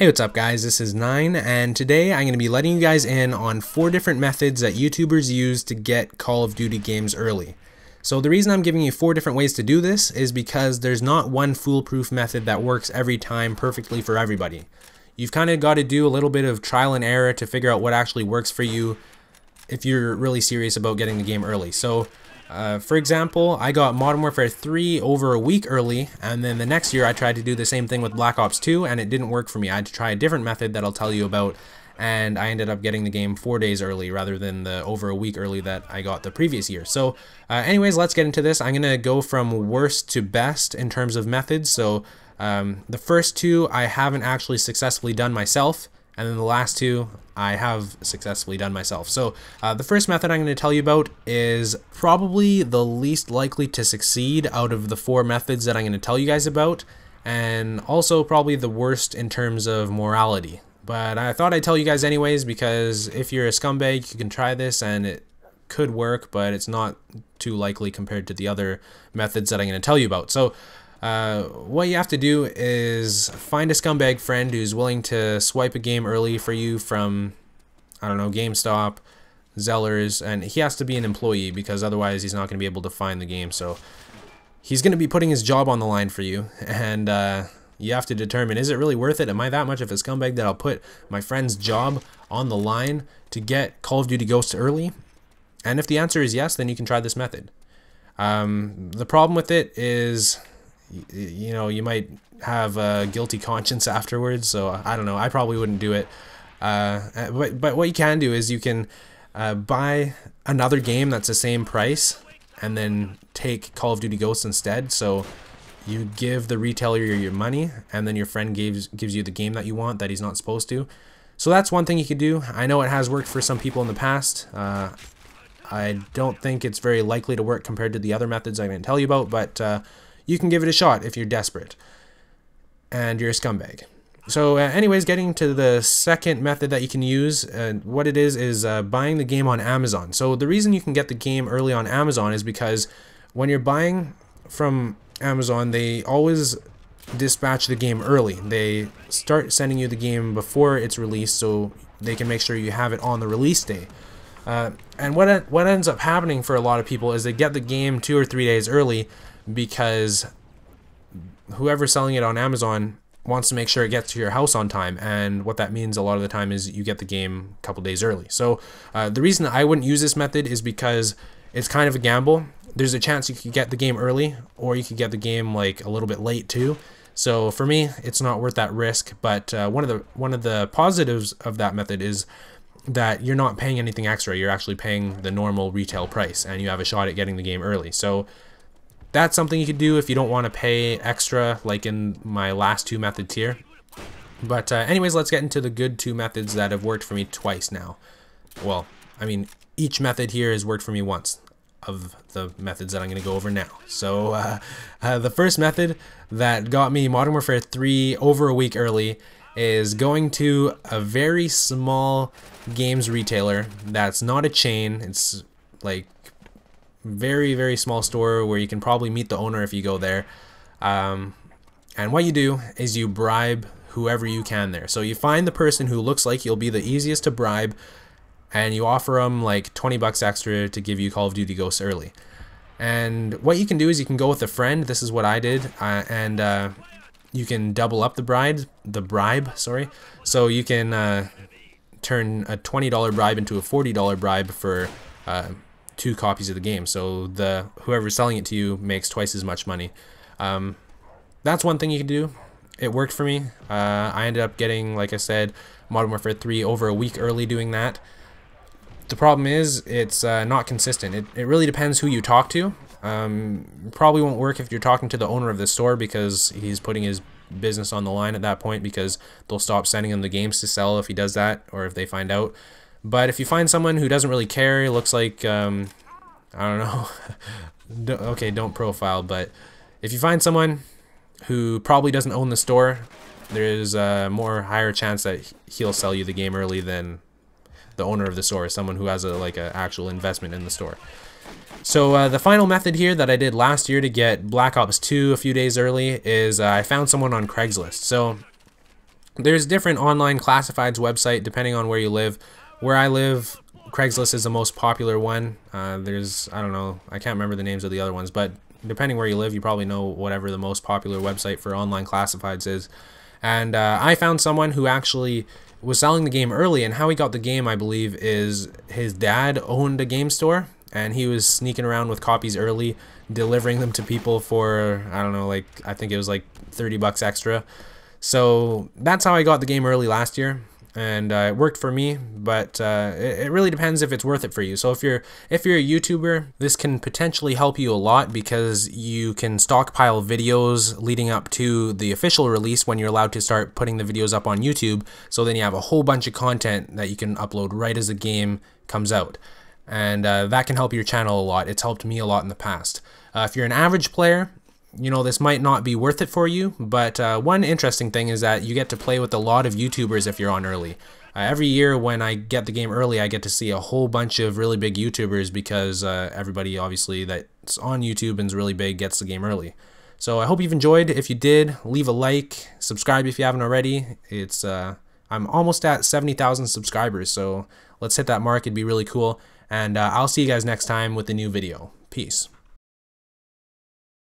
Hey, what's up guys, this is Nine, and today I'm going to be letting you guys in on 4 different methods that YouTubers use to get Call of Duty games early. So the reason I'm giving you 4 different ways to do this is because there's not one foolproof method that works every time perfectly for everybody. You've kind of got to do a little bit of trial and error to figure out what actually works for you if you're really serious about getting the game early. So for example, I got Modern Warfare 3 over a week early, and then the next year I tried to do the same thing with Black Ops 2 and it didn't work for me. I had to try a different method that I'll tell you about, and I ended up getting the game 4 days early rather than the over a week early that I got the previous year. So anyways, let's get into this. I'm going to go from worst to best in terms of methods. So the first 2 I haven't actually successfully done myself, and then the last 2 I have successfully done myself. So the first method I'm going to tell you about is probably the least likely to succeed out of the 4 methods that I'm going to tell you guys about, and also probably the worst in terms of morality. But I thought I'd tell you guys anyways, because if you're a scumbag, you can try this and it could work, but it's not too likely compared to the other methods that I'm going to tell you about. So what you have to do is find a scumbag friend who's willing to swipe a game early for you from, I don't know, GameStop, Zellers, and he has to be an employee because otherwise he's not going to be able to find the game. So he's going to be putting his job on the line for you, and you have to determine, is it really worth it? Am I that much of a scumbag that I'll put my friend's job on the line to get Call of Duty Ghosts early? And if the answer is yes, then you can try this method. The problem with it is, you know, you might have a guilty conscience afterwards, so I don't know, I probably wouldn't do it. But what you can do is you can buy another game that's the same price and then take Call of Duty Ghosts instead. So you give the retailer your money, and then your friend gives you the game that you want that he's not supposed to. So that's one thing you could do. I know it has worked for some people in the past. I don't think it's very likely to work compared to the other methods I'm going to tell you about, but you can give it a shot if you're desperate and you're a scumbag. So anyways, getting to the second method that you can use, what it is buying the game on Amazon. So the reason you can get the game early on Amazon is because when you're buying from Amazon, they always dispatch the game early. They start sending you the game before it's released so they can make sure you have it on the release day. And what ends up happening for a lot of people is they get the game 2 or 3 days early because whoever's selling it on Amazon wants to make sure it gets to your house on time, and what that means a lot of the time is you get the game a couple days early. So the reason I wouldn't use this method is because it's kind of a gamble. There's a chance you could get the game early, or you could get the game like a little bit late too. So for me, it's not worth that risk. But one of the positives of that method is that you're not paying anything extra. You're actually paying the normal retail price, and you have a shot at getting the game early. So that's something you could do if you don't want to pay extra, like in my last 2 methods here. But anyways, let's get into the good 2 methods that have worked for me twice now. Well, I mean, each method here has worked for me once of the methods that I'm going to go over now. So the first method that got me Modern Warfare 3 over a week early is going to a very small games retailer that's not a chain. It's like very, very small store where you can probably meet the owner if you go there. And what you do is you bribe whoever you can there. So you find the person who looks like you'll be the easiest to bribe, and you offer them like 20 bucks extra to give you Call of Duty Ghosts early. And what you can do is you can go with a friend. This is what I did, and you can double up the bribe. Sorry. So you can turn a $20 bribe into a $40 bribe for 2 copies of the game. So whoever's selling it to you makes twice as much money. That's one thing you can do. It worked for me. I ended up getting, like I said, Modern Warfare 3 over a week early doing that. The problem is it's not consistent. It really depends who you talk to. Probably won't work if you're talking to the owner of the store, because he's putting his business on the line at that point, because they'll stop sending him the games to sell if he does that, or if they find out. But if you find someone who doesn't really care, looks like, I don't know, okay, don't profile, but if you find someone who probably doesn't own the store, there's a higher chance that he'll sell you the game early than the owner of the store, someone who has a actual investment in the store. So the final method here that I did last year to get Black Ops 2 a few days early is I found someone on Craigslist. So There's different online classifieds website depending on where you live. Where I live, Craigslist is the most popular one. There's, I don't know, I can't remember the names of the other ones, but depending where you live, you probably know whatever the most popular website for online classifieds is. And I found someone who actually was selling the game early, and how he got the game, I believe, is his dad owned a game store, and he was sneaking around with copies early, delivering them to people for, I don't know, like, I think it was like 30 bucks extra. So that's how I got the game early last year, and it worked for me, but it really depends if it's worth it for you. So if you're a YouTuber, this can potentially help you a lot because you can stockpile videos leading up to the official release when you're allowed to start putting the videos up on YouTube. So then you have a whole bunch of content that you can upload right as the game comes out. And that can help your channel a lot. It's helped me a lot in the past. If you're an average player, you know, this might not be worth it for you, but one interesting thing is that you get to play with a lot of YouTubers if you're on early. Every year when I get the game early, I get to see a whole bunch of really big YouTubers because everybody obviously that's on YouTube and is really big gets the game early. So I hope you've enjoyed. If you did, leave a like, subscribe if you haven't already. It's I'm almost at 70,000 subscribers, so let's hit that mark. It'd be really cool. And I'll see you guys next time with a new video. Peace.